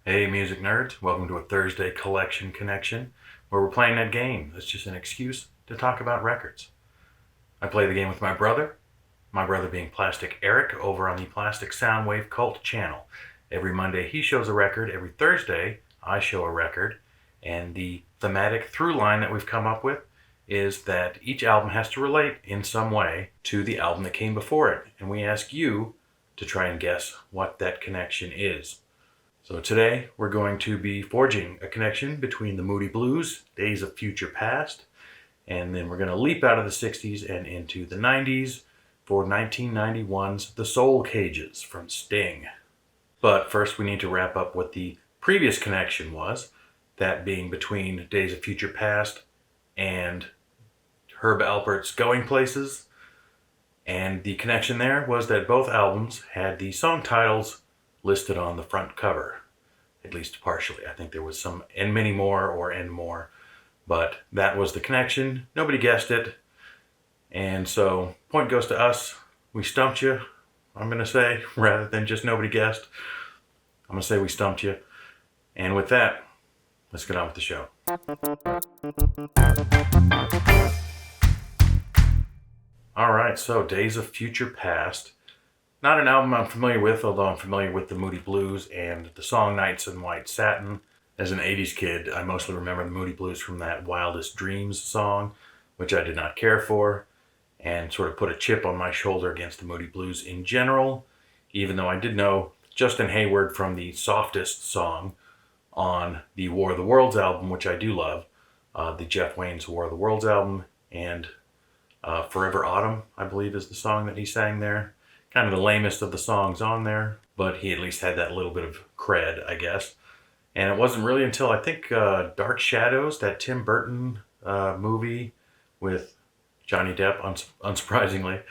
Hey music nerds, welcome to a Thursday collection connection where we're playing that game that's just an excuse to talk about records. I play the game with my brother being Plastic Eric over on the Plastic Soundwave Cult channel. Every Monday he shows a record, every Thursday I show a record, and the thematic through line that we've come up with is that each album has to relate in some way to the album that came before it, and we ask you to try and guess what that connection is. So today we're going to be forging a connection between the Moody Blues, Days of Future Past, and then we're going to leap out of the 60s and into the 90s for 1991's The Soul Cages from Sting. But first we need to wrap up what the previous connection was, that being between Days of Future Past and Herb Alpert's Going Places. And the connection there was that both albums had the song titles listed on the front cover, at least partially. I think there was some and many more or and more, but that was the connection. Nobody guessed it, and so point goes to us. We stumped you, I'm going to say, rather than just nobody guessed. I'm going to say we stumped you, and with that, let's get on with the show. Alright, so Days of Future Past. Not an album I'm familiar with, although I'm familiar with the Moody Blues and the song Nights in White Satin. As an 80s kid, I mostly remember the Moody Blues from that Wildest Dreams song, which I did not care for, and sort of put a chip on my shoulder against the Moody Blues in general, even though I did know Justin Hayward from the Softest song on the War of the Worlds album, which I do love, the Jeff Wayne's War of the Worlds album, and Forever Autumn, I believe, is the song that he sang there. Kind of the lamest of the songs on there, but he at least had that little bit of cred, I guess. And it wasn't really until I think Dark Shadows, that Tim Burton movie with Johnny Depp, unsurprisingly,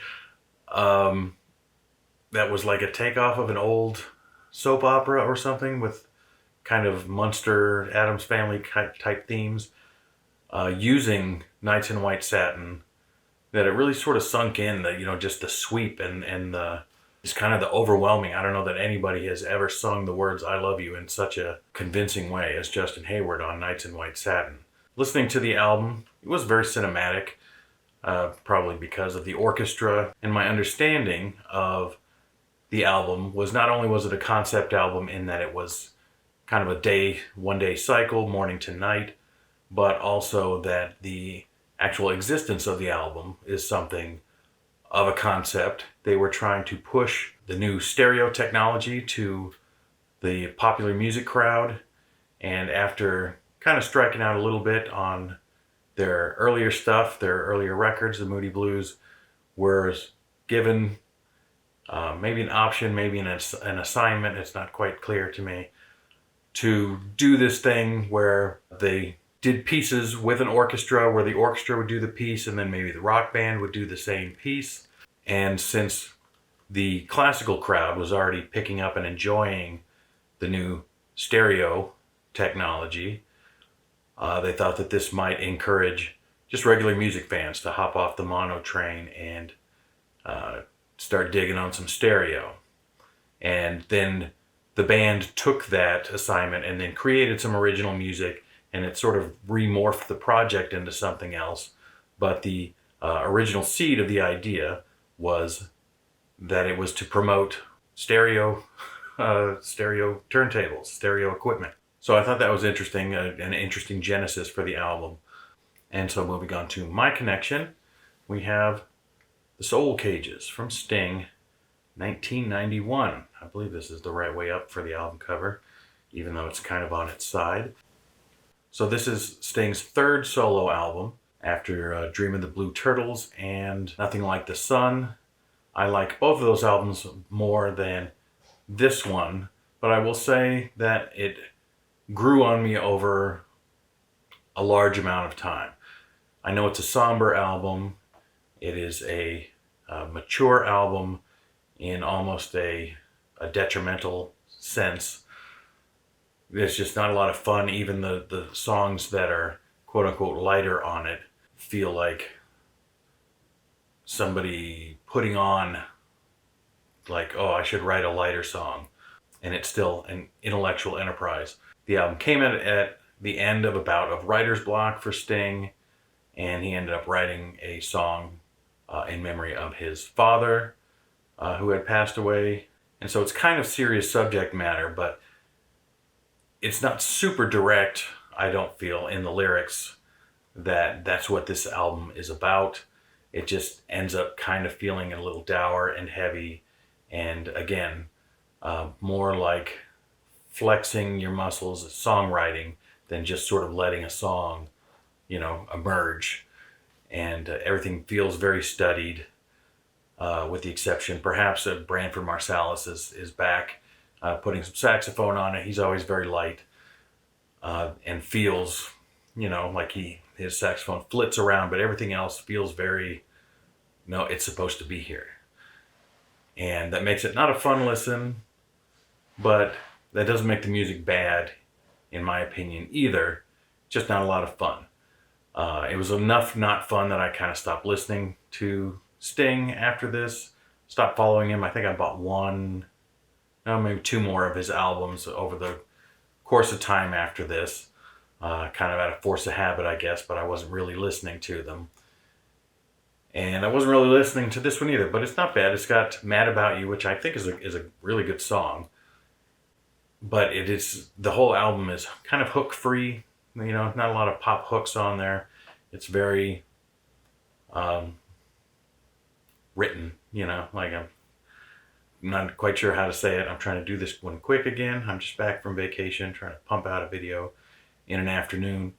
that was like a takeoff of an old soap opera or something with kind of Munster, Addams Family type themes, using Nights in White Satin, that it really sort of sunk in, just the sweep and the, it's kind of the overwhelming. I don't know that anybody has ever sung the words I love you in such a convincing way as Justin Hayward on Nights in White Satin. Listening to the album, it was very cinematic, probably because of the orchestra, and my understanding of the album was not only was it a concept album in that it was kind of a one-day cycle, morning to night, but also that the actual existence of the album is something of a concept. They were trying to push the new stereo technology to the popular music crowd, and after kind of striking out a little bit on their earlier stuff, their earlier records, the Moody Blues were given maybe an option, maybe an assignment, it's not quite clear to me, to do this thing where they did pieces with an orchestra where the orchestra would do the piece and then maybe the rock band would do the same piece. And since the classical crowd was already picking up and enjoying the new stereo technology, they thought that this might encourage just regular music fans to hop off the mono train and start digging on some stereo. And then the band took that assignment and then created some original music, and it sort of remorphed the project into something else. But the original seed of the idea was that it was to promote stereo turntables, stereo equipment. So I thought that was interesting, an interesting genesis for the album. And so moving on to my connection, we have The Soul Cages from Sting, 1991. I believe this is the right way up for the album cover, even though it's kind of on its side. So this is Sting's third solo album after Dream of the Blue Turtles and Nothing Like the Sun. I like both of those albums more than this one, but I will say that it grew on me over a large amount of time. I know it's a somber album. It is a mature album in almost a detrimental sense. There's just not a lot of fun. Even the songs that are quote unquote lighter on it feel like somebody putting on, like, oh, I should write a lighter song. and it's still an intellectual enterprise. The album came at the end of a bout of writer's block for Sting, and he ended up writing a song in memory of his father, who had passed away. And so it's kind of serious subject matter, but it's not super direct, I don't feel, in the lyrics that's what this album is about. It just ends up kind of feeling a little dour and heavy, and again, more like flexing your muscles, songwriting, than just sort of letting a song, emerge. And everything feels very studied, with the exception, perhaps, of Branford Marsalis is back, putting some saxophone on it. He's always very light, and feels, like his saxophone flits around, but everything else feels very, no, it's supposed to be here. And that makes it not a fun listen, but that doesn't make the music bad, in my opinion, either. Just not a lot of fun. It was enough not fun that I kind of stopped listening to Sting after this. Stopped following him. I think I bought maybe two more of his albums over the course of time after this. Kind of out of force of habit, I guess, but I wasn't really listening to them. And I wasn't really listening to this one either, but it's not bad. It's got Mad About You, which I think is a really good song. But the whole album is kind of hook free. Not a lot of pop hooks on there. It's very written, like I'm not quite sure how to say it. I'm trying to do this one quick again. I'm just back from vacation, trying to pump out a video in an afternoon.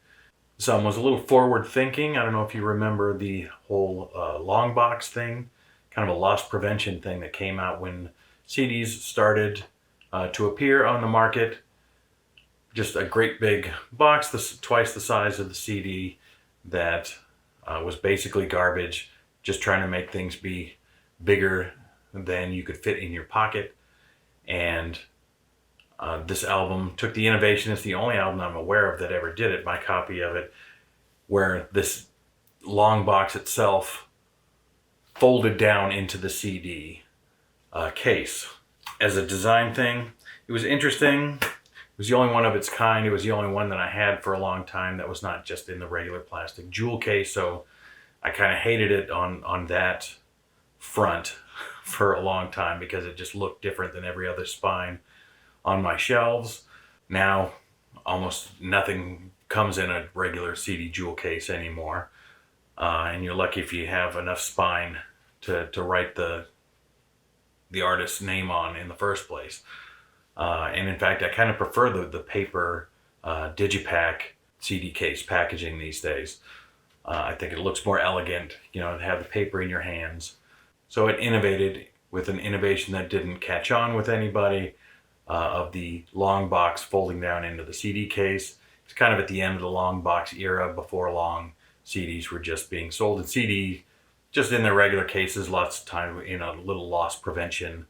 This album was a little forward thinking. I don't know if you remember the whole long box thing, kind of a loss prevention thing that came out when CDs started to appear on the market. Just a great big box, twice the size of the CD, that was basically garbage, just trying to make things be bigger than you could fit in your pocket. And this album took the innovation. It's the only album I'm aware of that ever did it, my copy of it, where this long box itself folded down into the CD case. As a design thing, it was interesting. It was the only one of its kind. It was the only one that I had for a long time that was not just in the regular plastic jewel case, so I kind of hated it on that front for a long time because it just looked different than every other spine on my shelves. Now, almost nothing comes in a regular CD jewel case anymore, and you're lucky if you have enough spine to write the artist's name on in the first place. And in fact, I kind of prefer the paper digipack CD case packaging these days. I think it looks more elegant, to have the paper in your hands. So it innovated with an innovation that didn't catch on with anybody, of the long box folding down into the CD case. It's kind of at the end of the long box era, before long CDs were just being sold in CD, just in their regular cases, lots of time in a little loss prevention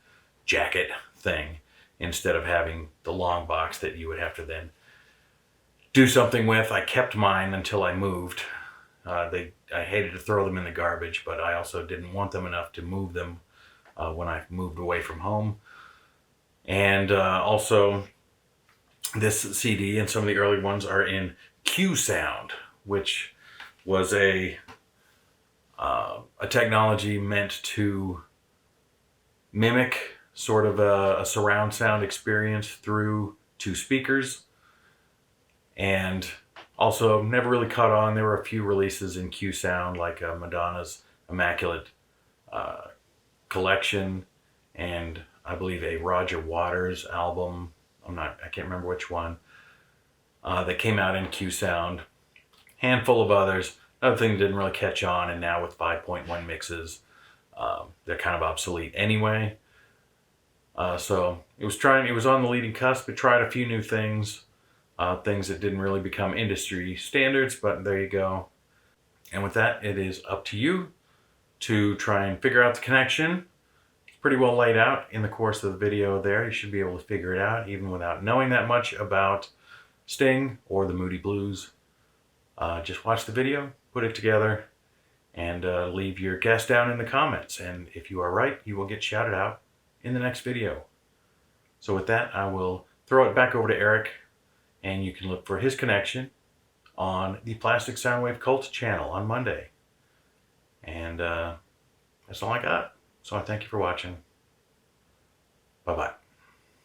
jacket thing, instead of having the long box that you would have to then do something with. I kept mine until I moved. I hated to throw them in the garbage, but I also didn't want them enough to move them when I moved away from home. And also, this CD and some of the early ones are in Q sound, which was a technology meant to mimic sort of a surround sound experience through two speakers. And also never really caught on. There were a few releases in Q sound, like Madonna's Immaculate Collection, and I believe a Roger Waters album. I can't remember which one, that came out in Q sound. Handful of others. Another thing that didn't really catch on, and now with 5.1 mixes, they're kind of obsolete anyway. So it was on the leading cusp. It tried a few new things, things that didn't really become industry standards, but there you go. And with that, it is up to you to try and figure out the connection. It's pretty well laid out in the course of the video there. You should be able to figure it out even without knowing that much about Sting or the Moody Blues. Just watch the video, put it together, and leave your guess down in the comments. And if you are right, you will get shouted out in the next video. So with that, I will throw it back over to Eric, and you can look for his connection on the Plastic Soundwave Cult channel on Monday. And that's all I got. So I thank you for watching. Bye-bye.